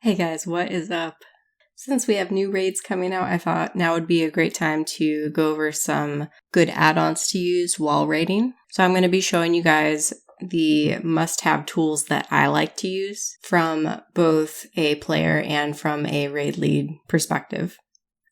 Hey guys, what is up? Since we have new raids coming out, I thought now would be a great time to go over some good add-ons to use while raiding. So I'm going to be showing you guys the must-have tools that I like to use from both a player and from a raid lead perspective.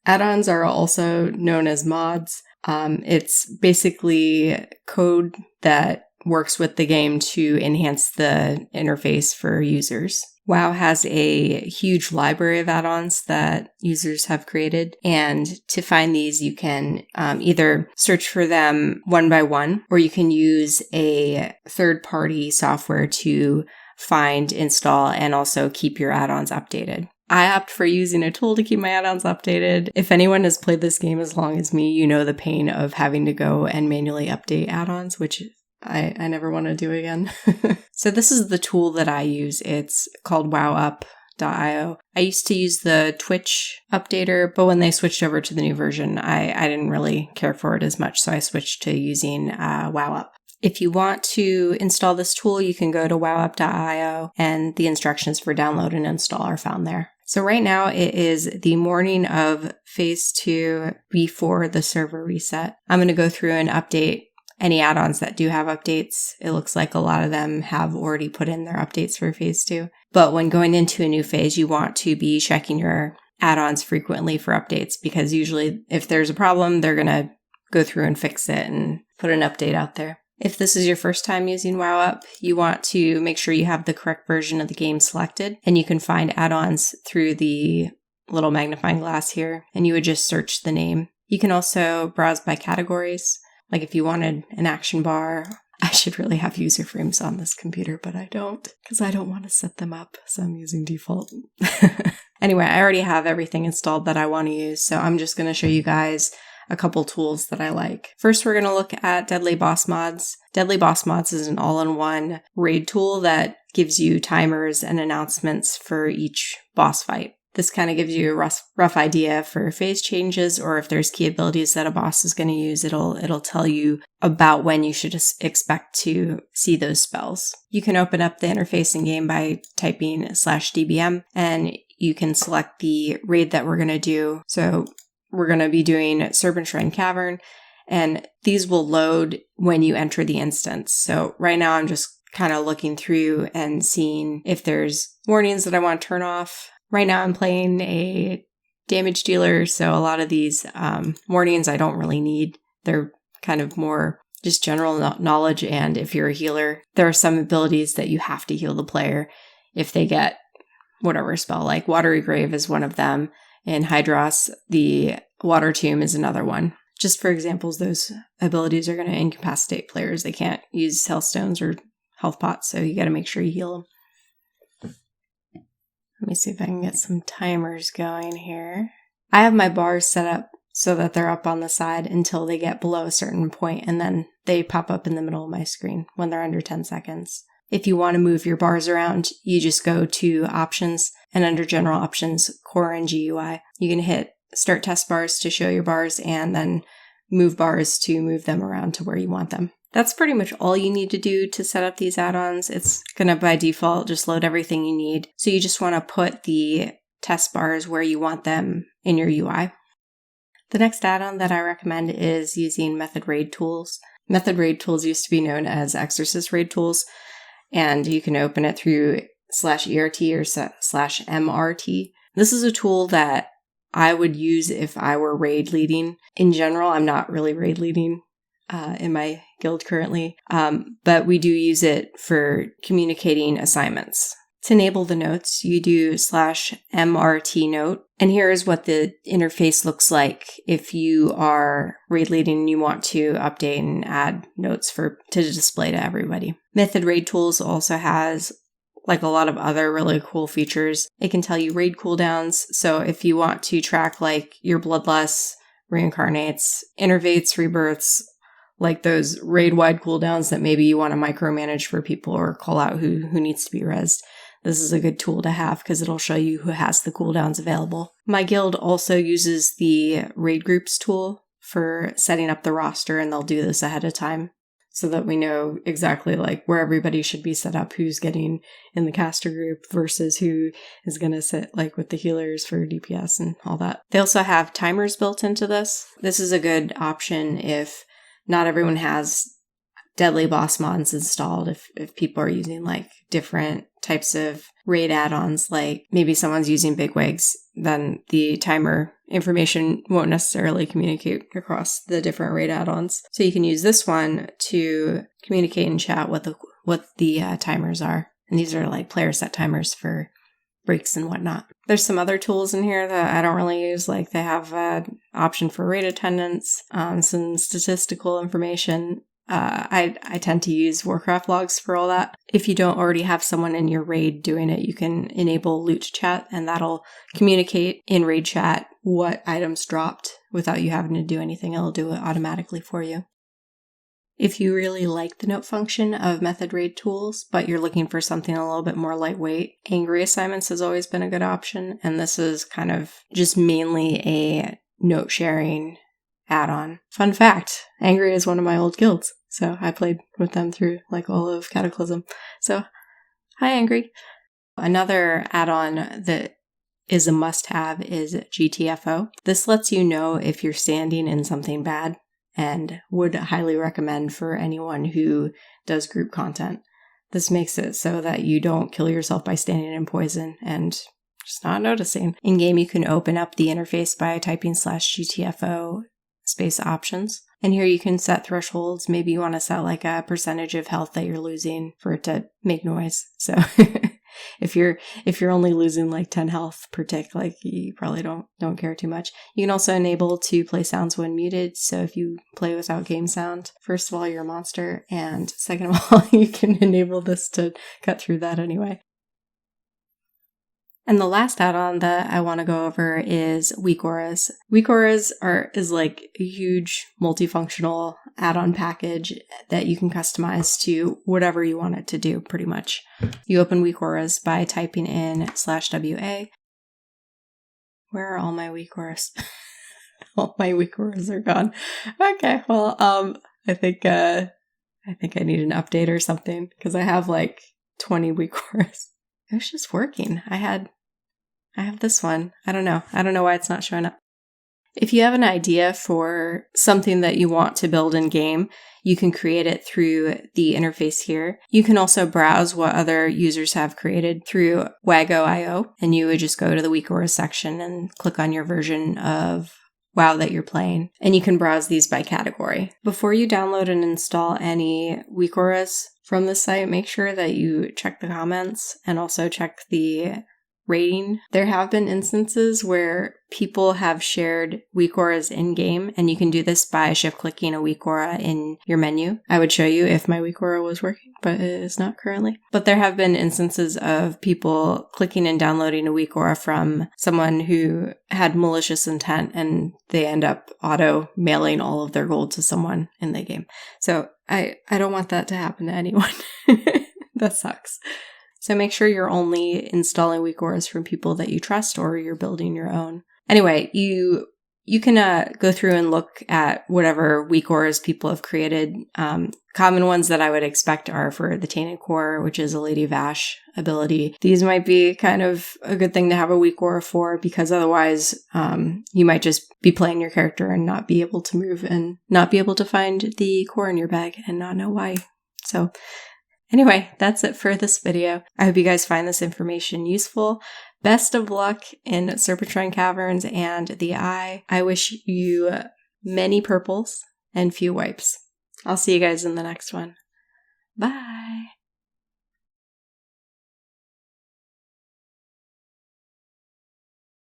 Add-ons are also known as mods. It's basically code that works with the game to enhance the interface for users. WoW has a huge library of add-ons that users have created, and to find these you can either search for them one by one, or you can use a third-party software to find, install, and also keep your add-ons updated. I opt for using a tool to keep my add-ons updated. If anyone has played this game as long as me, you know the pain of having to go and manually update add-ons, which I never want to do again. So this is the tool that I use. It's called wowup.io. I used to use the Twitch updater, but when they switched over to the new version, I didn't really care for it as much, so I switched to using wowup. If you want to install this tool, you can go to wowup.io, and the instructions for download and install are found there. So right now it is the morning of Phase 2 before the server reset. I'm going to go through and update any add-ons that do have updates. It looks like a lot of them have already put in their updates for Phase 2. But when going into a new phase, you want to be checking your add-ons frequently for updates, because usually if there's a problem, they're going to go through and fix it and put an update out there. If this is your first time using WowUp, you want to make sure you have the correct version of the game selected, and you can find add-ons through the little magnifying glass here, and you would just search the name. You can also browse by categories. Like if you wanted an action bar, I should really have user frames on this computer, but I don't, because I don't want to set them up, so I'm using default. Anyway, I already have everything installed that I want to use, so I'm just going to show you guys a couple tools that I like. First, we're going to look at Deadly Boss Mods. Deadly Boss Mods is an all-in-one raid tool that gives you timers and announcements for each boss fight. This kind of gives you a rough idea for phase changes, or if there's key abilities that a boss is going to use, it'll tell you about when you should expect to see those spells. You can open up the interface in game by typing /dbm, and you can select the raid that we're going to do. So we're going to be doing Serpent Shrine Cavern, and these will load when you enter the instance. So right now I'm just kind of looking through and seeing if there's warnings that I want to turn off. Right now I'm playing a damage dealer, so a lot of these warnings I don't really need. They're kind of more just general knowledge, and if you're a healer, there are some abilities that you have to heal the player if they get whatever spell, like Watery Grave is one of them. In Hydros, the Water Tomb is another one. Just for examples, those abilities are going to incapacitate players. They can't use Hellstones or Health Pots, so you got to make sure you heal them. Let me see if I can get some timers going here. I have my bars set up so that they're up on the side until they get below a certain point, and then they pop up in the middle of my screen when they're under 10 seconds. If you want to move your bars around, you just go to Options, and under General Options, Core and GUI. You can hit Start Test Bars to show your bars, and then Move Bars to move them around to where you want them. That's pretty much all you need to do to set up these add-ons. It's going to, by default, just load everything you need. So you just want to put the test bars where you want them in your UI. The next add-on that I recommend is using Method Raid Tools. Method Raid Tools used to be known as Exorcist Raid Tools, and you can open it through /ERT or /MRT. This is a tool that I would use if I were raid leading. In general, I'm not really raid leading in my guild currently, but we do use it for communicating assignments. To enable the notes, you do /MRT note, and here is what the interface looks like if you are raid leading and you want to update and add notes to display to everybody. Method Raid Tools also has, like a lot of other really cool features, it can tell you raid cooldowns. So if you want to track like your Bloodlusts, Reincarnates, Innervates, Rebirths, like those raid-wide cooldowns that maybe you want to micromanage for people or call out who needs to be rezzed, this is a good tool to have because it'll show you who has the cooldowns available. My guild also uses the Raid Groups tool for setting up the roster, and they'll do this ahead of time. so that we know exactly like where everybody should be set up, who's getting in the caster group versus who is going to sit like with the healers for DPS and all that. They also have timers built into this. This is a good option if not everyone has deadly boss mods installed, if people are using like different types of raid add-ons, like maybe someone's using bigwigs, then the timer information won't necessarily communicate across the different raid add-ons. So you can use this one to communicate in chat what the timers are. And these are like player set timers for breaks and whatnot. There's some other tools in here that I don't really use, like they have an option for raid attendance, some statistical information. I tend to use Warcraft logs for all that. If you don't already have someone in your raid doing it, you can enable loot chat, and that'll communicate in raid chat what items dropped without you having to do anything. It'll do it automatically for you. If you really like the note function of method raid tools, but you're looking for something a little bit more lightweight, angry assignments has always been a good option, and this is kind of just mainly a note sharing add-on. Fun fact, Angry is one of my old guilds, so I played with them through like all of Cataclysm. So, hi Angry. Another add-on that is a must-have is GTFO. This lets you know if you're standing in something bad, and would highly recommend for anyone who does group content. This makes it so that you don't kill yourself by standing in poison and just not noticing. In game, you can open up the interface by typing /GTFO space options. And here you can set thresholds. Maybe you want to set like a percentage of health that you're losing for it to make noise. So if you're only losing like 10 health per tick, like you probably don't care too much. You can also enable to play sounds when muted. So if you play without game sound, first of all, you're a monster. And second of all, you can enable this to cut through that anyway. And the last add-on that I want to go over is weak auras. Weak auras is like a huge multifunctional add-on package that you can customize to whatever you want it to do, pretty much. You open weak auras by typing in /WA. Where are all my weak auras? All my weak auras are gone. Okay, well, I think I need an update or something because I have like 20 weak auras. It was just working. I have this one. I don't know why it's not showing up. If you have an idea for something that you want to build in game, you can create it through the interface here. You can also browse what other users have created through Wago.io, and you would just go to the weak auras section and click on your version of WoW that you're playing, and you can browse these by category. Before you download and install any weak auras from this site, make sure that you check the comments and also check the rating. There have been instances where people have shared weak auras in-game, and you can do this by shift-clicking a weak aura in your menu. I would show you if my weak aura was working, but it is not currently. But there have been instances of people clicking and downloading a weak aura from someone who had malicious intent, and they end up auto-mailing all of their gold to someone in the game. So I don't want that to happen to anyone. That sucks. So make sure you're only installing weak auras from people that you trust, or you're building your own. Anyway, you can go through and look at whatever weak auras people have created. Common ones that I would expect are for the Tainted Core, which is a Lady Vash ability. These might be kind of a good thing to have a weak aura for, because otherwise you might just be playing your character and not be able to move and not be able to find the core in your bag and not know why. So anyway, that's it for this video. I hope you guys find this information useful. Best of luck in Serpentrine Caverns and the Eye. I wish you many purples and few wipes. I'll see you guys in the next one. Bye!